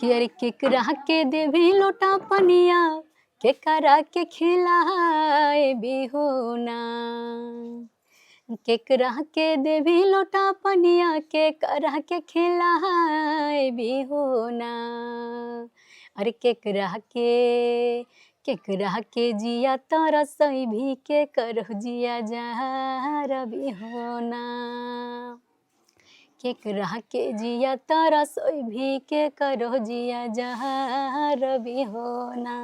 कि अरे केकरा के देवी लोटा पनिया केकरा के खिलाए बिहोना। केकरा के देवी लोटा पनिया केकरा के खिलाए बिहोना। अरे केकरा के जिया तरसई भी के करह जिया जार बिहोना। केकरा के जिया तरसई भी के करह जिया जार बिहोना।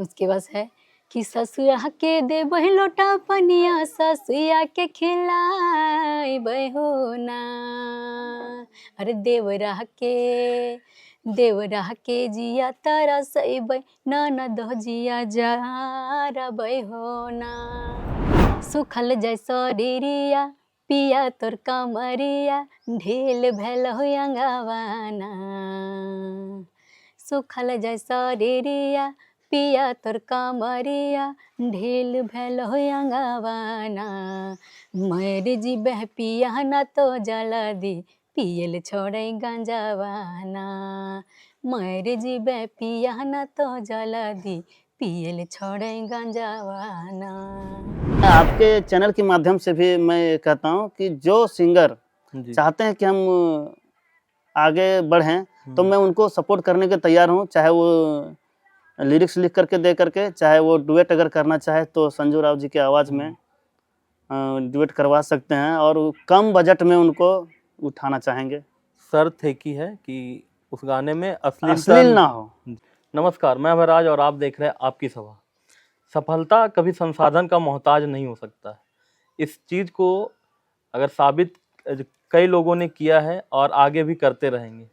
उसके बाद है कि ससुरा के देबहि लोटा पनिया ससुया के खिलाए बहोना। अरे देवरा के जिया तरसई ननद जिया जार बहोना। सुखल जय शरीरिया पिया तोर कमरिया ढील भेल हो अंगवाना। सुखल जय शरीरिया पिया तोर कमरिया ढील भेल हो अंगवाना। मर जीबह पिया न तो जल्दी पियल छोड़े गंजवाना। मर जीबह पिया न तो जल्दी पियल छोड़े गंजवाना। आपके चैनल के माध्यम से भी मैं कहता हूँ कि जो सिंगर चाहते हैं कि हम आगे बढ़ें तो मैं उनको सपोर्ट करने के तैयार हूँ, चाहे वो लिरिक्स लिख करके दे करके, चाहे वो डुएट अगर करना चाहे तो संजू राव जी की आवाज़ में डुएट करवा सकते हैं और कम बजट में उनको उठाना चाहेंगे। शर्त है की है कि उस गाने में अश्लील ना हो। नमस्कार, मैं अभयराज और आप देख रहे हैं आपकी सभा। सफलता कभी संसाधन का मोहताज नहीं हो सकता। इस चीज़ को अगर साबित कई लोगों ने किया है और आगे भी करते रहेंगे।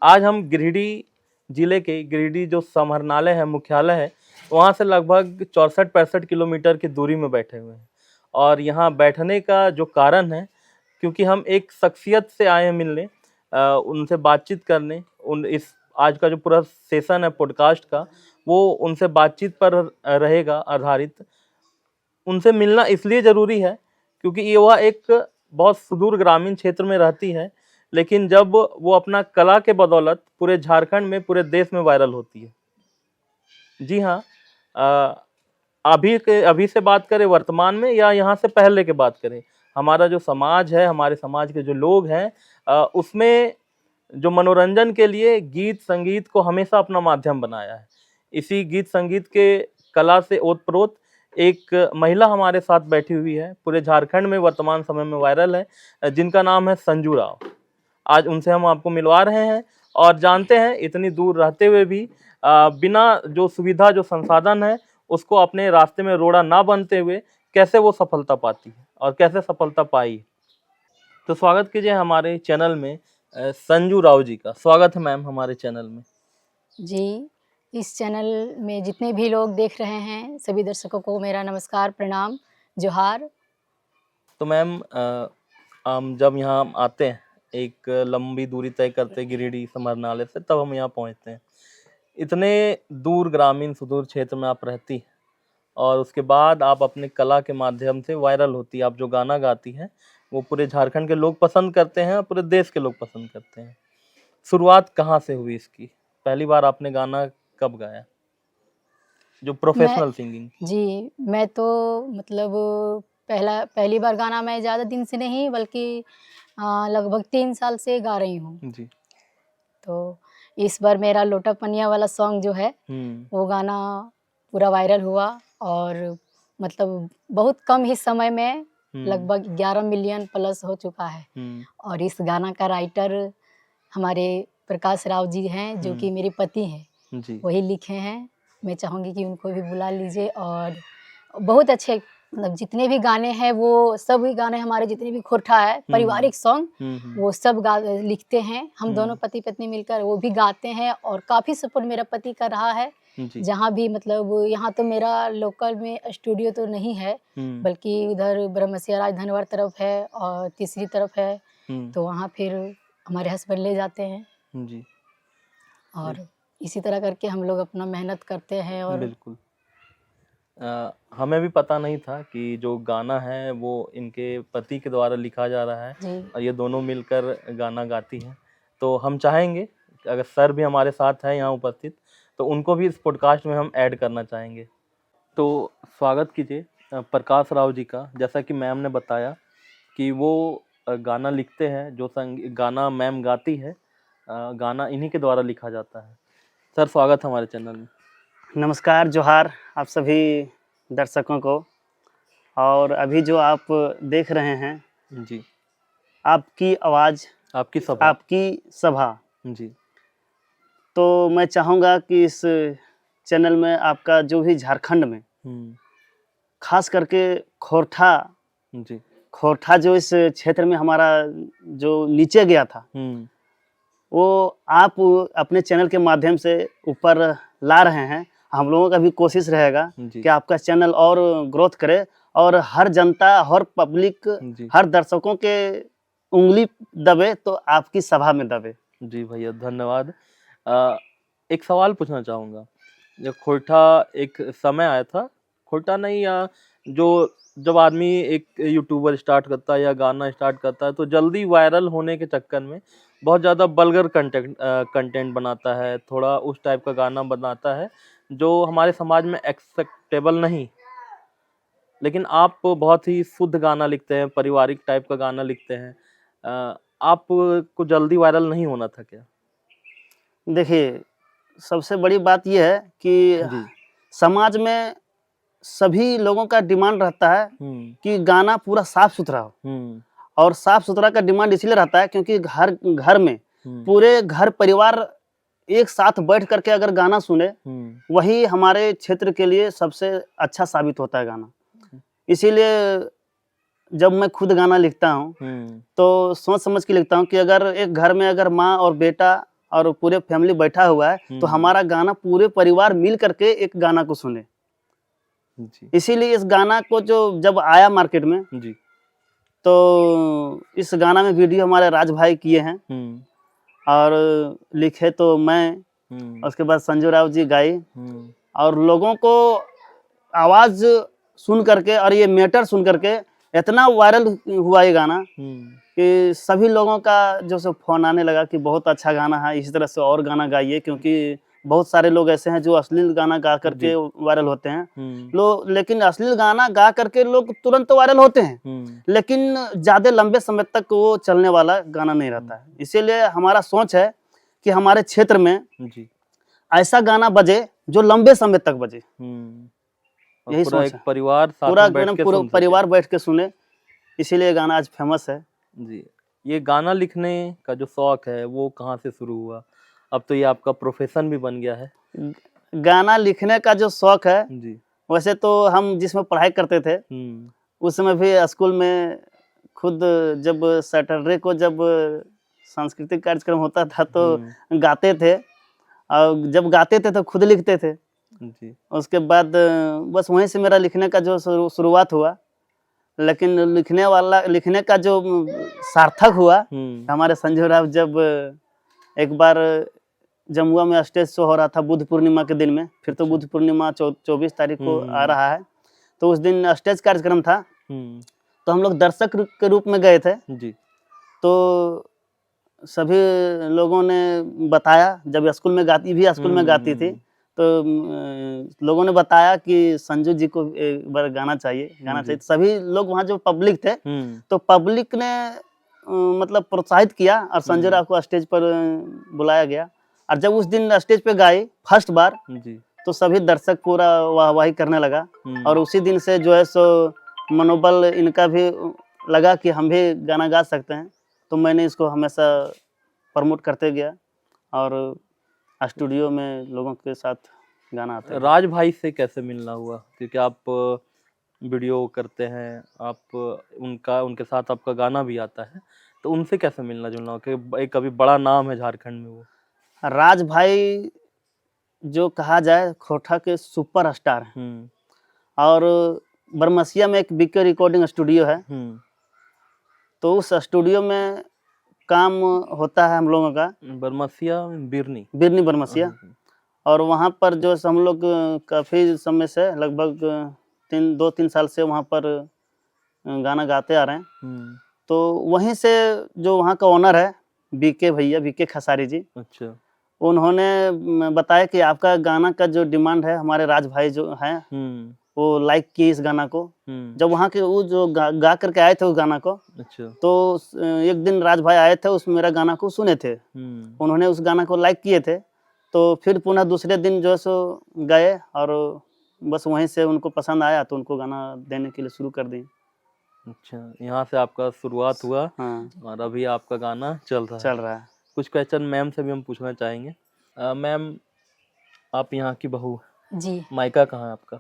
आज हम गिरिडीह जिले के गिरिडीह जो समाहरणालय है, मुख्यालय है, वहाँ से लगभग 64-65 किलोमीटर की दूरी में बैठे हुए हैं। और यहाँ बैठने का जो कारण है, क्योंकि हम एक शख्सियत से आए हैं मिलने, उनसे बातचीत करने। इस आज का जो पूरा सेशन है पॉडकास्ट का, वो उनसे बातचीत पर रहेगा आधारित। उनसे मिलना इसलिए ज़रूरी है क्योंकि ये वह एक बहुत सुदूर ग्रामीण क्षेत्र में रहती है, लेकिन जब वो अपना कला के बदौलत पूरे झारखंड में, पूरे देश में वायरल होती है। जी हाँ, अभी से बात करें वर्तमान में या यहाँ से पहले के बात करें, हमारा जो समाज है, हमारे समाज के जो लोग हैं, उसमें जो मनोरंजन के लिए गीत संगीत को हमेशा अपना माध्यम बनाया है। इसी गीत संगीत के कला से ओतप्रोत एक महिला हमारे साथ बैठी हुई है, पूरे झारखंड में वर्तमान समय में वायरल है, जिनका नाम है संजू राव। आज उनसे हम आपको मिलवा रहे हैं और जानते हैं इतनी दूर रहते हुए भी बिना जो सुविधा, जो संसाधन है, उसको अपने रास्ते में रोड़ा ना बनते हुए कैसे वो सफलता पाती है और कैसे सफलता पाई। तो स्वागत कीजिए हमारे चैनल में संजू राव जी का। स्वागत है मैम हमारे चैनल में। जी, इस चैनल में जितने भी लोग देख रहे हैं सभी दर्शकों को मेरा नमस्कार, प्रणाम, जोहार। तो मैम, हम जब यहाँ आते हैं, एक लंबी दूरी तय करते हैं गिरिडीह समाहरणालय से, तब हम यहाँ पहुँचते हैं। इतने दूर ग्रामीण सुदूर क्षेत्र में आप रहती हैं और उसके बाद आप अपने कला के माध्यम से वायरल होती है। आप जो गाना गाती हैं वो पूरे झारखंड के लोग पसंद करते हैं और पूरे देश के लोग पसंद करते हैं। शुरुआत कहाँ से हुई इसकी? पहली बार आपने गाना कब गाया, जो प्रोफेशनल सिंगिंग? जी, मैं तो मतलब पहली बार गाना मैं ज़्यादा दिन से नहीं बल्कि लगभग 3 साल से गा रही हूँ। जी। तो इस बार मेरा लोटा पनिया वाला सॉन्ग जो है वो गाना पूरा वायरल हुआ और मतलब बहुत कम ही समय में लगभग 11 मिलियन प्लस हो चुका है। और इस गाना का राइटर हमारे प्रकाश राव जी हैं, जो कि मेरे पति हैं, वही लिखे हैं। मैं चाहूँगी कि उनको भी बुला लीजिए। और बहुत अच्छे, मतलब जितने भी गाने हैं वो सभी गाने हमारे जितने भी खोरठा है पारिवारिक सॉन्ग, वो सब लिखते हैं। हम दोनों पति पत्नी मिलकर वो भी गाते हैं और काफ़ी सपोर्ट मेरा पति का रहा है। जहाँ भी मतलब यहाँ तो मेरा लोकल में स्टूडियो तो नहीं है, बल्कि उधर ब्रह्मसिया राज धनवर तरफ है और तीसरी तरफ है, तो वहाँ फिर हमारे हस्बैंड ले जाते हैं जी। और इसी तरह करके हम लोग अपना मेहनत करते हैं। और बिल्कुल, हमें भी पता नहीं था कि जो गाना है वो इनके पति के द्वारा लिखा जा रहा है और ये दोनों मिलकर गाना गाती हैं। तो हम चाहेंगे अगर सर भी हमारे साथ हैं यहाँ उपस्थित, तो उनको भी इस पॉडकास्ट में हम ऐड करना चाहेंगे। तो स्वागत कीजिए प्रकाश राव जी का। जैसा कि मैम ने बताया कि वो गाना लिखते हैं, जो गाना मैम गाती है, गाना इन्हीं के द्वारा लिखा जाता है। सर स्वागत हमारे चैनल में। नमस्कार, जोहार आप सभी दर्शकों को। और अभी जो आप देख रहे हैं जी, आपकी आवाज़ आपकी सभा। आपकी सभा, जी, तो मैं चाहूँगा कि इस चैनल में आपका जो भी झारखंड में खास करके जी, खोरठा जो इस क्षेत्र में हमारा जो नीचे गया था, वो आप अपने चैनल के माध्यम से ऊपर ला रहे हैं। हम लोगों का भी कोशिश रहेगा जी, कि आपका चैनल और ग्रोथ करे और हर जनता, हर पब्लिक, जी, हर दर्शकों के उंगली दबे तो आपकी सभा में दबे। जी भैया धन्यवाद। एक सवाल पूछना चाहूँगा। जब खोरठा एक समय आया था, खोरठा नहीं, या जो जब आदमी एक यूट्यूबर स्टार्ट करता है या गाना स्टार्ट करता है, तो जल्दी वायरल होने के चक्कर में बहुत ज़्यादा बल्गर कंटेंट बनाता है, थोड़ा उस टाइप का गाना बनाता है जो हमारे समाज में एक्सेप्टेबल नहीं। लेकिन आप बहुत ही शुद्ध गाना लिखते हैं, पारिवारिक टाइप का गाना लिखते हैं। आपको जल्दी वायरल नहीं होना था क्या? देखिए, सबसे बड़ी बात यह है कि जी। समाज में सभी लोगों का डिमांड रहता है कि गाना पूरा साफ सुथरा हो। और साफ सुथरा का डिमांड इसलिए रहता है क्योंकि घर घर में पूरे घर परिवार एक साथ बैठ करके अगर गाना सुने, वही हमारे क्षेत्र के लिए सबसे अच्छा साबित होता है गाना। इसीलिए जब मैं खुद गाना लिखता हूँ तो सोच समझ के लिखता हूँ कि अगर एक घर में अगर माँ और बेटा और पूरे फैमिली बैठा हुआ है तो हमारा गाना पूरे परिवार मिल करके एक गाना को सुने। जी, इसीलिए इस गाना को जो जब आया मार्केट में, जी, तो इस गाना में वीडियो हमारे राज भाई किए हैं और लिखे तो मैं, उसके बाद संजू राव जी गाई। और लोगों को आवाज़ सुन करके और ये मैटर सुन करके इतना वायरल हुआ ये गाना कि सभी लोगों का जो सो फ़ोन आने लगा कि बहुत अच्छा गाना है, इसी तरह से और गाना गाइए, क्योंकि बहुत सारे लोग ऐसे हैं जो अश्लील गाना गा करके वायरल होते हैं। लेकिन अश्लील गाना गा करके लोग तुरंत वायरल होते हैं, लेकिन ज़्यादा लंबे समय तक वो चलने वाला गाना नहीं रहता है। इसीलिए हमारा सोच है कि हमारे क्षेत्र में ऐसा गाना बजे जो लंबे समय तक बजे। यही पूरा सोच एक है, परिवार साथ पूरा में बैठ के पूरा सुन सके। परिवार बैठ के सुने, इसीलिए गाना आज फेमस है। जी, ये गाना लिखने का जो शौक है वो कहाँ से शुरू हुआ? अब तो ये आपका प्रोफेशन भी बन गया है। गाना लिखने का जो शौक है, जी, वैसे तो हम जिसमें पढ़ाई करते थे उस समय भी स्कूल में खुद जब सैटरडे को जब सांस्कृतिक कार्यक्रम होता था तो गाते थे, और जब गाते थे तो खुद लिखते थे। जी, उसके बाद बस वहीं से मेरा लिखने का जो शुरुआत हुआ। लेकिन लिखने का जो सार्थक हुआ, हमारे संजू राव जब एक बार जमुआ में स्टेज शो हो रहा था बुद्ध पूर्णिमा के दिन में, फिर तो बुद्ध पूर्णिमा 24 तारीख को आ रहा है, तो उस दिन स्टेज कार्यक्रम था, तो हम लोग दर्शक के रूप में गए थे। जी, तो सभी लोगों ने बताया, जब स्कूल में गाती थी, तो लोगों ने बताया कि संजू जी को एक बार गाना चाहिए। तो सभी लोग वहाँ जो पब्लिक थे, तो पब्लिक ने मतलब प्रोत्साहित किया और संजू राव को स्टेज पर बुलाया गया। और जब उस दिन स्टेज पे गाए फर्स्ट बार, तो सभी दर्शक पूरा वाहवाही करने लगा। और उसी दिन से जो है सो मनोबल इनका भी लगा कि हम भी गाना गा सकते हैं, तो मैंने इसको हमेशा प्रमोट करते गया और स्टूडियो में लोगों के साथ गाना आता है। राज भाई से कैसे मिलना हुआ? क्योंकि आप वीडियो करते हैं, आप उनके साथ आपका गाना भी आता है, तो उनसे कैसे मिलना जुलना हुआ? कि एक अभी बड़ा नाम है झारखंड में वो। राज भाई जो कहा जाए खोरठा के सुपर स्टार हैं। और बरमसिया में एक बीके रिकॉर्डिंग स्टूडियो है, तो उस स्टूडियो में काम होता है हम लोगों का। बरमसिया बिरनी बरमसिया। और वहाँ पर जो हम लोग काफ़ी समय से लगभग 2-3 साल से वहाँ पर गाना गाते आ रहे हैं। तो वहीं से जो वहाँ का ओनर है बीके खसारी जी, अच्छा, उन्होंने बताया कि आपका गाना का जो डिमांड है, हमारे राज भाई जो हैं वो लाइक किए इस गाना को। जब वहाँ के वो जो गा करके आए थे उस गाना को, अच्छा। तो एक दिन राज भाई आए थे, उस मेरा गाना को सुने थे, उन्होंने उस गाना को लाइक किए थे, तो फिर पुनः दूसरे दिन जो है सो गए और बस वहीं से उनको पसंद आया तो उनको गाना देने के लिए शुरू कर दी। अच्छा, यहाँ से आपका शुरुआत हुआ। हाँ, और अभी आपका गाना चल रहा है। है। कुछ क्वेश्चन मैम से भी हम पूछना चाहेंगे। मैम, आप यहाँ की बहू, जी मायका कहाँ है आपका?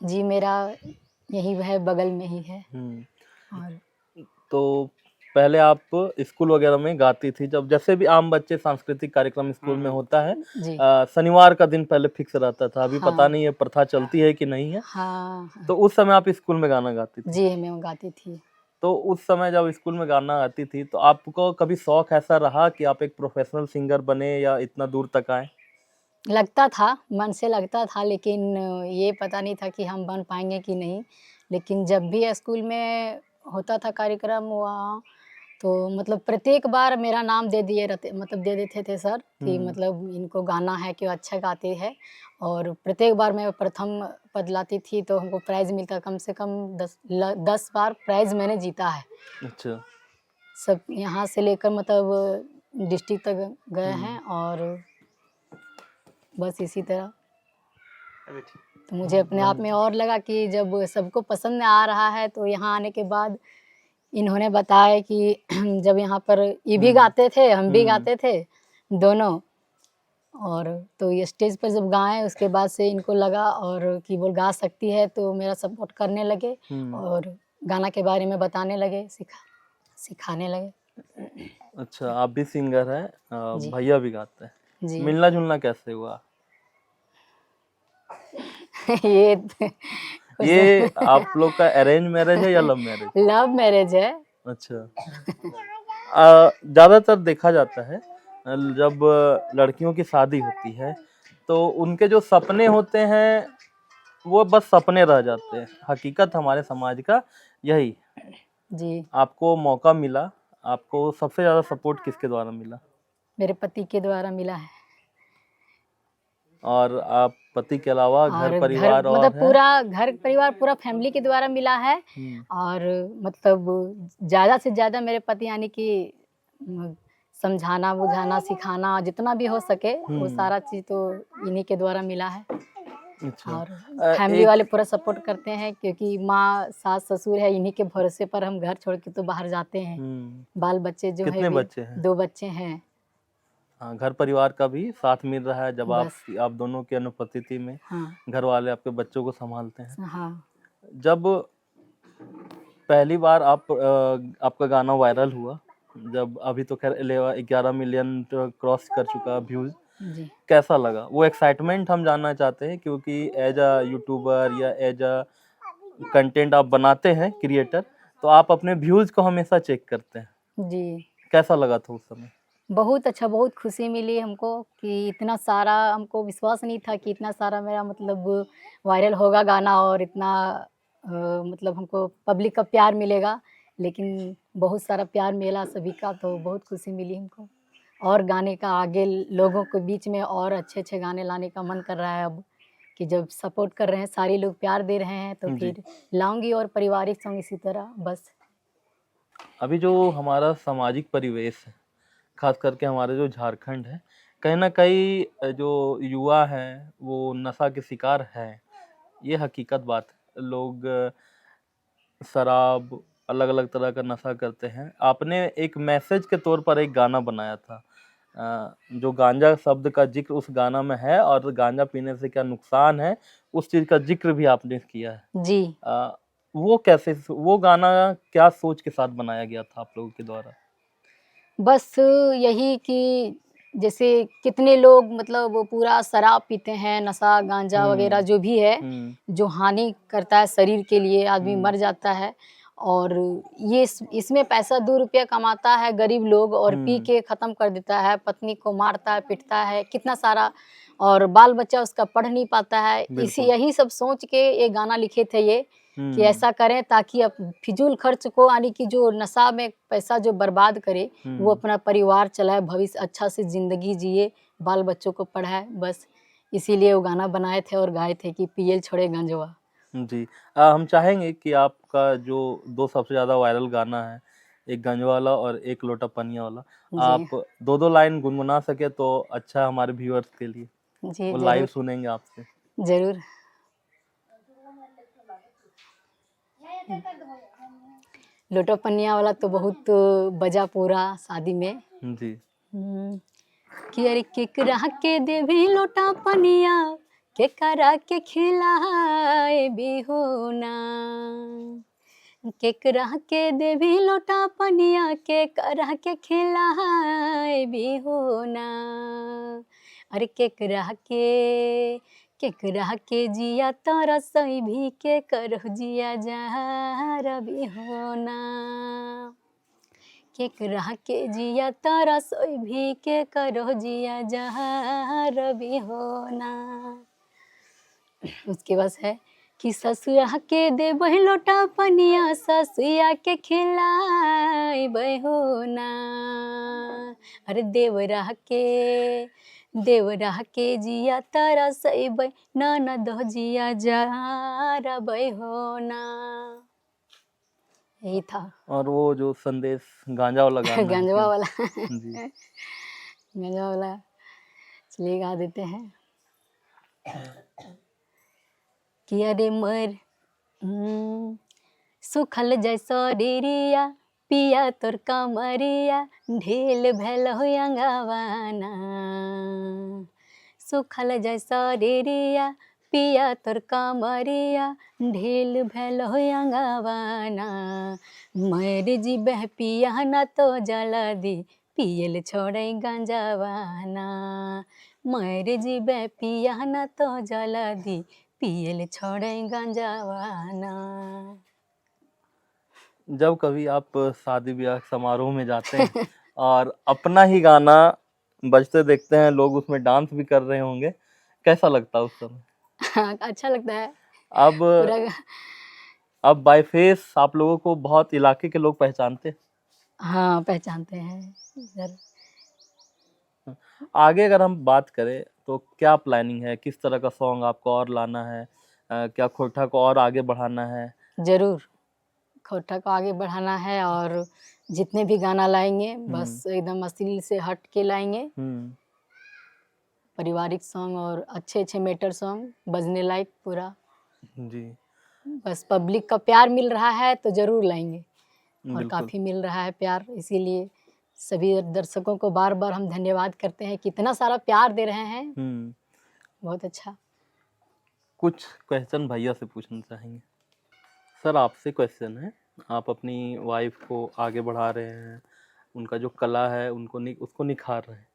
जी, मेरा यही है, बगल में ही है। और तो पहले आप स्कूल वगैरह में गाती थी, जब जैसे भी आम बच्चे सांस्कृतिक कार्यक्रम स्कूल में होता है, जी शनिवार का दिन पहले फिक्स रहता था, अभी हाँ। पता नहीं है प्रथा चलती है कि नहीं है। हाँ तो उस समय आप स्कूल में गाना गाती थी। जी, मैं गाती थी। तो उस समय जब स्कूल में गाना गाती थी तो आपको कभी शौक ऐसा रहा कि आप एक प्रोफेशनल सिंगर बने या इतना दूर तक आए? लगता था, मन से लगता था, लेकिन ये पता नहीं था कि हम बन पाएँगे कि नहीं। लेकिन जब भी स्कूल में होता था कार्यक्रम वहाँ, तो मतलब प्रत्येक बार मेरा नाम दे दिए रहते, मतलब दे देते थे सर कि मतलब इनको गाना है कि वो अच्छा गाते हैं। और प्रत्येक बार मैं प्रथम पद लाती थी तो हमको प्राइज़ मिलता, कम से कम 10 बार प्राइज़ मैंने जीता है। अच्छा। सब यहाँ से लेकर मतलब डिस्ट्रिक्ट तक गए हैं और बस इसी तरह। तो मुझे अपने आप में और लगा कि जब सबको पसंद आ रहा है तो यहाँ आने के बाद इन्होंने बताया कि जब यहाँ पर ये भी गाते थे, हम भी गाते थे दोनों, और तो ये स्टेज पर जब गाए उसके बाद से इनको लगा और कि वो गा सकती है, तो मेरा सपोर्ट करने लगे और गाना के बारे में बताने लगे, सिखाने लगे। अच्छा, आप भी सिंगर हैं, जी भैया भी गाते हैं। जी मिलना जुलना कैसे हुआ? ये ये आप लोग का अरेंज मैरिज है या लव मैरिज? लव मैरिज है। अच्छा। ज्यादातर देखा जाता है, जब लड़कियों की शादी होती है तो उनके जो सपने होते हैं वो बस सपने रह जाते हैं। हकीकत हमारे समाज का यही। जी, आपको मौका मिला, आपको सबसे ज्यादा सपोर्ट किसके द्वारा मिला? मेरे पति के द्वारा मिला है। और आप पति के अलावा घर घर परिवार और मतलब है? पूरा घर परिवार पूरा फैमिली के द्वारा मिला है। और मतलब ज़्यादा से ज़्यादा मेरे पति यानी कि समझाना, बुझाना, सिखाना जितना भी हो सके वो सारा चीज़ तो इन्हीं के द्वारा मिला है। अच्छा। और फैमिली वाले पूरा सपोर्ट करते हैं क्योंकि माँ, सास, ससुर है, इन्हीं के भरोसे पर हम घर छोड़ के तो बाहर जाते हैं। बाल बच्चे जो है कितने भी बच्चे हैं? 2 बच्चे हैं। हाँ, घर परिवार का भी साथ मिल रहा है जब बस आप दोनों की अनुपस्थिति में हाँ घर वाले आपके बच्चों को संभालते हैं। हाँ जब पहली बार आपका गाना वायरल हुआ, जब अभी तो खैर 11 मिलियन क्रॉस कर चुका व्यूज, जी। कैसा लगा? वो एक्साइटमेंट हम जानना चाहते हैं क्योंकि एज अ यूट्यूबर या एज अ कंटेंट आप बनाते हैं क्रिएटर, तो आप अपने व्यूज को हमेशा चेक करते हैं। जी, कैसा लगा था उस समय? बहुत अच्छा, बहुत खुशी मिली हमको कि इतना सारा, हमको विश्वास नहीं था कि इतना सारा मेरा मतलब वायरल होगा गाना और इतना मतलब हमको पब्लिक का प्यार मिलेगा। लेकिन बहुत सारा प्यार मिला सभी का, तो बहुत खुशी मिली हमको। और गाने का आगे लोगों के बीच में और अच्छे-अच्छे गाने लाने का मन कर रहा है अब, कि जब सपोर्ट कर रहे हैं, सारे लोग प्यार दे रहे हैं, तो जी। फिर लाऊँगी और पारिवारिक सॉन्ग इसी तरह बस। अभी जो हमारा सामाजिक परिवेश है, खास करके हमारे जो झारखंड है, कहीं ना कहीं जो युवा हैं वो नशा के शिकार हैं। ये हकीकत बात है। लोग शराब, अलग अलग तरह का नशा करते हैं। आपने एक मैसेज के तौर पर एक गाना बनाया था, जो गांजा शब्द का जिक्र उस गाना में है और गांजा पीने से क्या नुकसान है उस चीज का जिक्र भी आपने किया है। जी। वो कैसे, वो गाना क्या सोच के साथ बनाया गया था आप लोगों के द्वारा? बस यही कि जैसे कितने लोग मतलब वो पूरा शराब पीते हैं, नशा, गांजा वगैरह जो भी है, जो हानि करता है शरीर के लिए, आदमी मर जाता है। और ये इसमें पैसा 2 रुपया कमाता है गरीब लोग और पी के ख़त्म कर देता है, पत्नी को मारता है, पीटता है, कितना सारा, और बाल बच्चा उसका पढ़ नहीं पाता है। इसी यही सब सोच के ये गाना लिखे थे ये, कि ऐसा करें ताकि फिजूल खर्च को, यानी कि जो नशा में पैसा जो बर्बाद करे वो अपना परिवार चलाए, भविष्य अच्छा से जिंदगी जिए, बाल बच्चों को पढ़ाए। बस इसीलिए वो गाना बनाए थे और गाए थे कि पियल छोड़े गंजवा। जी। हम चाहेंगे कि आपका जो 2 सबसे ज़्यादा वायरल गाना है, एक गंज वाला और एक लोटा पनिया वाला, जी आप 2-2 लाइन गुनगुना सके तो अच्छा है हमारे व्यूअर्स के लिए। जी वो लाइव जरूर सुनेंगे आपसे। जरूर। लोटा पनिया वाला तो बहुत बजा पूरा शादी में। जी। कि अरे केकरा के देवी लोटा पनिया, केकरा के खिलाए बिहोना, केकरा के देवी लोटा पनिया, केकरा के खिलाए बिहोना। अरे केकरा के जिया तरसई भी, के करह जिया जहर बिहोना। केकरा के जिया तरसई भी, के करह जिया जहर बिहोना। उसके बाद है कि ससुरा के देबह लोटा पनिया, ससुया के खिलाए बहोना। अरे देवरा के जिया तरसई ननद जिया जार बहोना। यही था। और वो जो संदेश गांजा वाला गाना है गंजवा वाला जी। गंजवा वाला चलिए गा देते हैं कि अरे सुखल जैसो डेरिया, पिया तोर कमरिया, ढील भेल हो अंगवाना। सुखल जैसो डेरिया, पिया तोर कमरिया, ढील भेल हो अंगवाना। मर जीबह पिया ना तो जल्दी, पियल छोड़े गंजवाना। मर जीबह पिया ना तो जल्दी, पियल छोड़े गंजवाना। जब कभी आप शादी ब्याह समारोह में जाते हैं और अपना ही गाना बजते देखते हैं, लोग उसमें डांस भी कर रहे होंगे, कैसा लगता है उस समय? अच्छा लगता है अब पूरा। अब बाय फेस आप लोगों को बहुत इलाके के लोग पहचानते हैं। हाँ पहचानते हैं सर। आगे अगर हम बात करें तो क्या प्लानिंग है, किस तरह का सॉन्ग आपको और लाना है, क्या खोटा को और आगे बढ़ाना है? जरूर खोटा को आगे बढ़ाना है, और जितने भी गाना लाएंगे बस एकदम अश्लील से हट के लाएंगे। पारिवारिक सॉन्ग और अच्छे अच्छे मेटर सॉन्ग बजने लायक पूरा। जी बस पब्लिक का प्यार मिल रहा है तो जरूर लाएंगे, और बिल्कुल। काफ़ी मिल रहा है प्यार, इसीलिए सभी दर्शकों को बार बार हम धन्यवाद करते हैं कि इतना सारा प्यार दे रहे हैं। बहुत अच्छा। कुछ क्वेश्चन भैया से पूछना चाहेंगे। सर आपसे क्वेश्चन है, आप अपनी वाइफ को आगे बढ़ा रहे हैं, उनका जो कला है उसको निखार रहे हैं,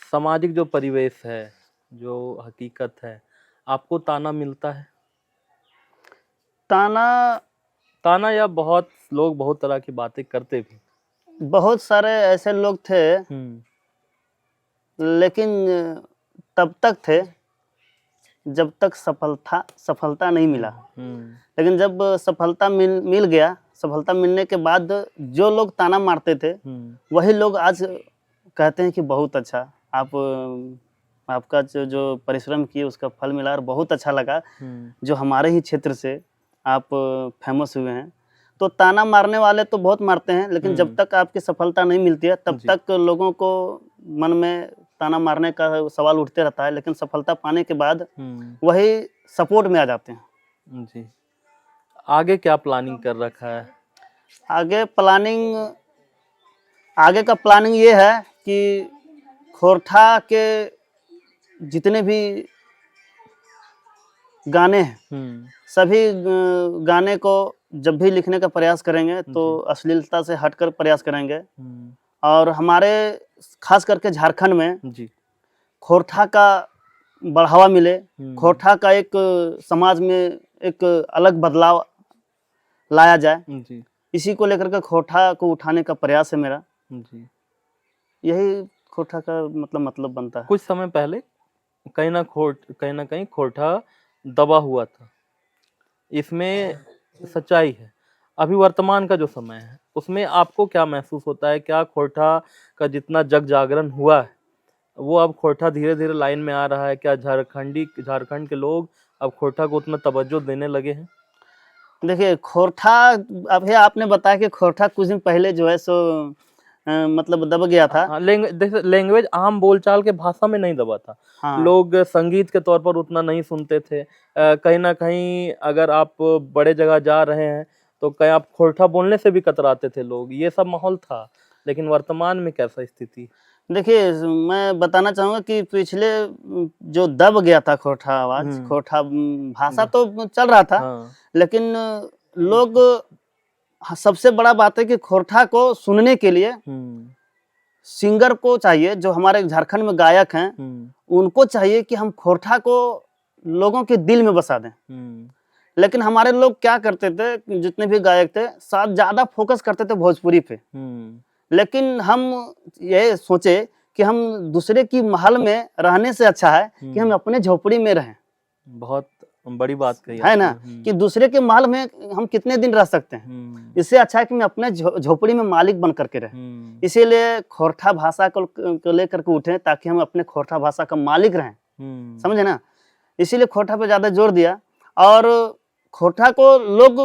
सामाजिक जो परिवेश है, जो हकीकत है, आपको ताना मिलता है? ताना या बहुत लोग बहुत तरह की बातें करते भी? बहुत सारे ऐसे लोग थे, लेकिन तब तक थे जब तक सफलता नहीं मिला। लेकिन जब सफलता मिल गया, सफलता मिलने के बाद जो लोग ताना मारते थे वही लोग आज कहते हैं कि बहुत अच्छा, आपका जो परिश्रम किए उसका फल मिला और बहुत अच्छा लगा, जो हमारे ही क्षेत्र से आप फेमस हुए हैं। तो ताना मारने वाले तो बहुत मारते हैं, लेकिन जब तक आपकी सफलता नहीं मिलती है तब तक लोगों को मन में ताना मारने का सवाल उठते रहता है, लेकिन सफलता पाने के बाद वही सपोर्ट में आ जाते हैं। जी। आगे क्या प्लानिंग कर रखा है? आगे का प्लानिंग ये है कि खोरठा के जितने भी गाने हैं सभी गाने को जब भी लिखने का प्रयास करेंगे तो अश्लीलता से हटकर प्रयास करेंगे, और हमारे खास करके झारखंड में खोरठा का बढ़ावा मिले, खोरठा का एक समाज में एक अलग बदलाव लाया जाए, इसी को लेकर के खोरठा को उठाने का प्रयास है मेरा। यही खोरठा का मतलब बनता है। कुछ समय पहले कहीं ना कहीं खोरठा दबा हुआ था, इसमें सच्चाई है। अभी वर्तमान का जो समय है उसमें आपको क्या महसूस होता है? क्या खोरठा का जितना जग जागरण हुआ है वो अब खोरठा धीरे धीरे लाइन में आ रहा है? क्या झारखंड के लोग अब खोरठा को उतना तवज्जो देने लगे हैं? देखिए खोरठा, अभी आपने बताया कि खोरठा कुछ दिन पहले जो है सो मतलब दब गया था। हाँ, लैंग्वेज आम बोलचाल के भाषा में नहीं दबा था। हाँ। लोग संगीत के तौर पर उतना नहीं सुनते थे। कहीं ना कहीं अगर आप बड़े जगह जा रहे हैं तो कहीं आप खोरठा बोलने से भी कतराते थे लोग, ये सब माहौल था। लेकिन वर्तमान में कैसा स्थिति? देखिए मैं बताना चाहूँगा कि पिछले जो दब गया था खोरठा आवाज़, खोरठा भाषा तो चल रहा था। हाँ। लेकिन लोग, सबसे बड़ा बात है कि खोरठा को सुनने के लिए सिंगर को चाहिए, जो हमारे झारखंड में गायक हैं उनको चाहिए कि हम खोरठा को लोगों के दिल में बसा दें। लेकिन हमारे लोग क्या करते थे, जितने भी गायक थे साथ ज़्यादा फोकस करते थे भोजपुरी पे। लेकिन हम ये सोचे कि हम दूसरे की महल में रहने से अच्छा है कि हम अपने झोपड़ी में रहें। बहुत बड़ी बात कही है ना, कि दूसरे के महल में हम कितने दिन रह सकते हैं। इससे अच्छा है कि मैं अपने झोपड़ी में मालिक बन करके रहें। इसीलिए खोरठा भाषा को लेकर के उठे ताकि हम अपने खोरठा भाषा का मालिक रहें। समझे ना, इसीलिए खोरठा पे ज्यादा जोर दिया। और खोरठा को लोग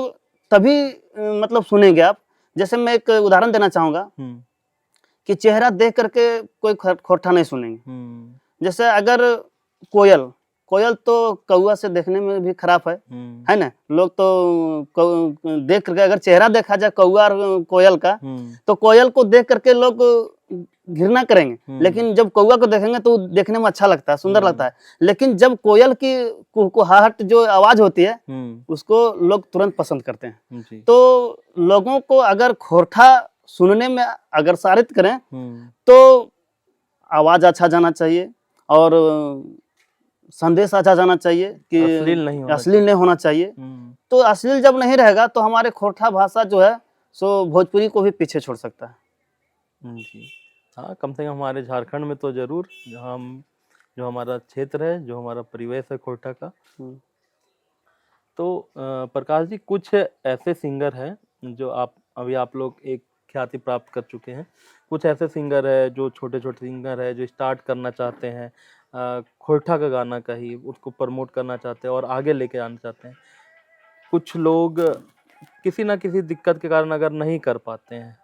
तभी मतलब सुनेंगे आप, जैसे मैं एक उदाहरण देना चाहूंगा कि चेहरा देख करके कोई खोरठा नहीं सुनेंगे। जैसे अगर कोयल तो कौआ से देखने में भी खराब है ना। लोग तो देख करके, अगर चेहरा देखा जाए कौआ और कोयल का, तो कोयल को देख करके लोग घृणा करेंगे। लेकिन जब कौआ को देखेंगे तो देखने में अच्छा लगता है, सुंदर लगता है। लेकिन जब कोयल की कुहकुहाहट जो आवाज होती है उसको लोग तुरंत पसंद करते हैं। तो लोगों को अगर खोरठा सुनने में अग्रसारित करें तो आवाज अच्छा जाना चाहिए और संदेश अच्छा जाना चाहिए कि अश्लील नहीं होना चाहिए। तो अश्लील जब नहीं रहेगा तो हमारे खोरठा भाषा जो है सो भोजपुरी को भी पीछे छोड़ सकता है। जी हाँ, कम से कम हमारे झारखंड में तो जरूर, जहाँ हम, जो हमारा क्षेत्र है, जो हमारा परिवेश है खोरठा का। तो प्रकाश जी, कुछ ऐसे सिंगर हैं जो आप लोग एक ख्याति प्राप्त कर चुके हैं। कुछ ऐसे सिंगर है जो छोटे सिंगर है जो स्टार्ट करना चाहते हैं, खोरठा का गाना का ही उसको प्रमोट करना चाहते हैं और आगे लेके आना चाहते हैं। कुछ लोग किसी ना किसी दिक्कत के कारण अगर नहीं कर पाते हैं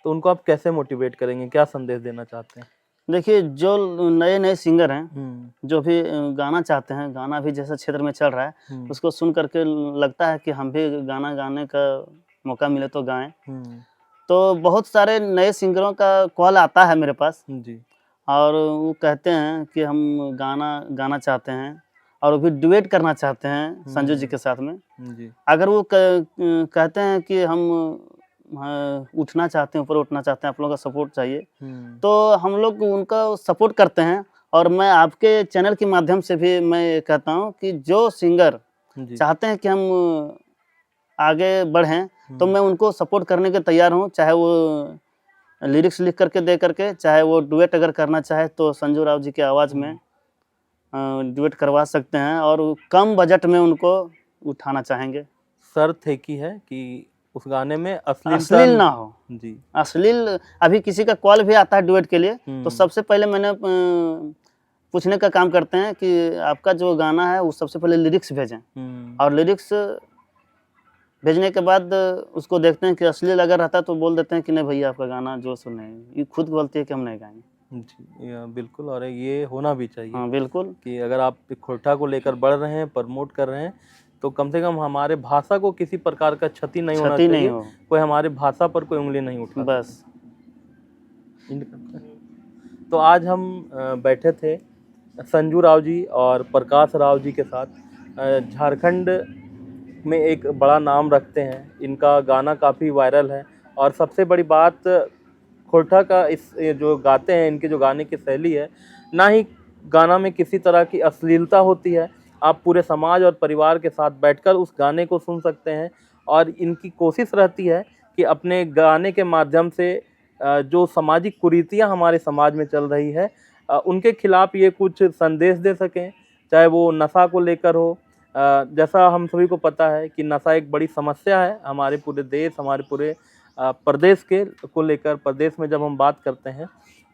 तो उनको आप कैसे मोटिवेट करेंगे, क्या संदेश देना चाहते हैं? देखिए, जो नए सिंगर हैं जो भी गाना चाहते हैं, गाना भी जैसा क्षेत्र में चल रहा है उसको सुन करके लगता है कि हम भी गाना गाने का मौका मिले तो गाएं। तो बहुत सारे नए सिंगरों का कॉल आता है मेरे पास जी, और वो कहते हैं कि हम गाना चाहते हैं और वो भी डुएट करना चाहते हैं संजू जी के साथ में जी। अगर वो कहते हैं कि हम उठना चाहते हैं, ऊपर उठना चाहते हैं, आप लोगों का सपोर्ट चाहिए, तो हम लोग उनका सपोर्ट करते हैं। और मैं आपके चैनल के माध्यम से भी मैं कहता हूँ कि जो सिंगर चाहते हैं कि हम आगे बढ़ें तो मैं उनको सपोर्ट करने के तैयार हूँ, चाहे वो लिरिक्स लिख करके दे करके, चाहे वो डुएट अगर करना चाहे तो संजू राव जी की आवाज़ में डुएट करवा सकते हैं और कम बजट में उनको उठाना चाहेंगे। शर्त है कि उस गाने में अश्लील ना हो जी। अश्लील, अभी किसी का कॉल भी आता है डुएट के लिए तो सबसे पहले मैंने पूछने का काम करते हैं कि आपका जो गाना है वो सबसे पहले लिरिक्स भेजें, और लिरिक्स भेजने के बाद उसको देखते हैं कि अश्लील अगर रहता है तो बोल देते हैं कि नहीं भैया आपका गाना जो सुने, ये खुद बोलती है कि हम नहीं गाएंगे जी। बिल्कुल, और ये होना भी चाहिए। हाँ बिल्कुल, कि अगर आप खोरठा को लेकर बढ़ रहे हैं, प्रमोट कर रहे हैं, तो कम से कम हमारे भाषा को किसी प्रकार का क्षति नहीं होना चाहिए, कोई हमारे भाषा पर कोई उंगली नहीं उठा बस। तो आज हम बैठे थे संजू राव जी और प्रकाश राव जी के साथ। झारखंड में एक बड़ा नाम रखते हैं, इनका गाना काफ़ी वायरल है और सबसे बड़ी बात खोरठा का इस जो गाते हैं, इनके जो गाने की शैली है, ना ही गाना में किसी तरह की अश्लीलता होती है। आप पूरे समाज और परिवार के साथ बैठकर उस गाने को सुन सकते हैं और इनकी कोशिश रहती है कि अपने गाने के माध्यम से जो सामाजिक कुरीतियाँ हमारे समाज में चल रही है उनके खिलाफ ये कुछ संदेश दे सकें, चाहे वो नशा को लेकर हो जैसा हम सभी को पता है कि नशा एक बड़ी समस्या है हमारे पूरे देश, हमारे पूरे प्रदेश के को लेकर। प्रदेश में जब हम बात करते हैं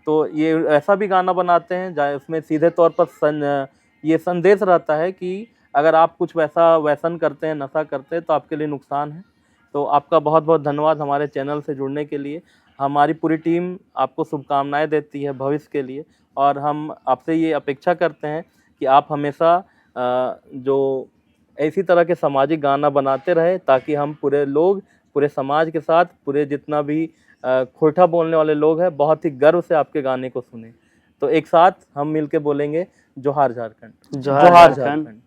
तो ये ऐसा भी गाना बनाते हैं जहाँ उसमें सीधे तौर पर ये संदेश रहता है कि अगर आप कुछ वैसा व्यसन करते हैं, नशा करते हैं, तो आपके लिए नुकसान है। तो आपका बहुत बहुत धन्यवाद हमारे चैनल से जुड़ने के लिए। हमारी पूरी टीम आपको शुभकामनाएं देती है भविष्य के लिए, और हम आपसे ये अपेक्षा करते हैं कि आप हमेशा जो इसी तरह के सामाजिक गाना बनाते रहे, ताकि हम पूरे लोग, पूरे समाज के साथ, पूरे जितना भी खोटा बोलने वाले लोग हैं, बहुत ही गर्व से आपके गाने को सुने। तो एक साथ हम मिलके बोलेंगे जोहार झारखंड, जोहार झारखंड।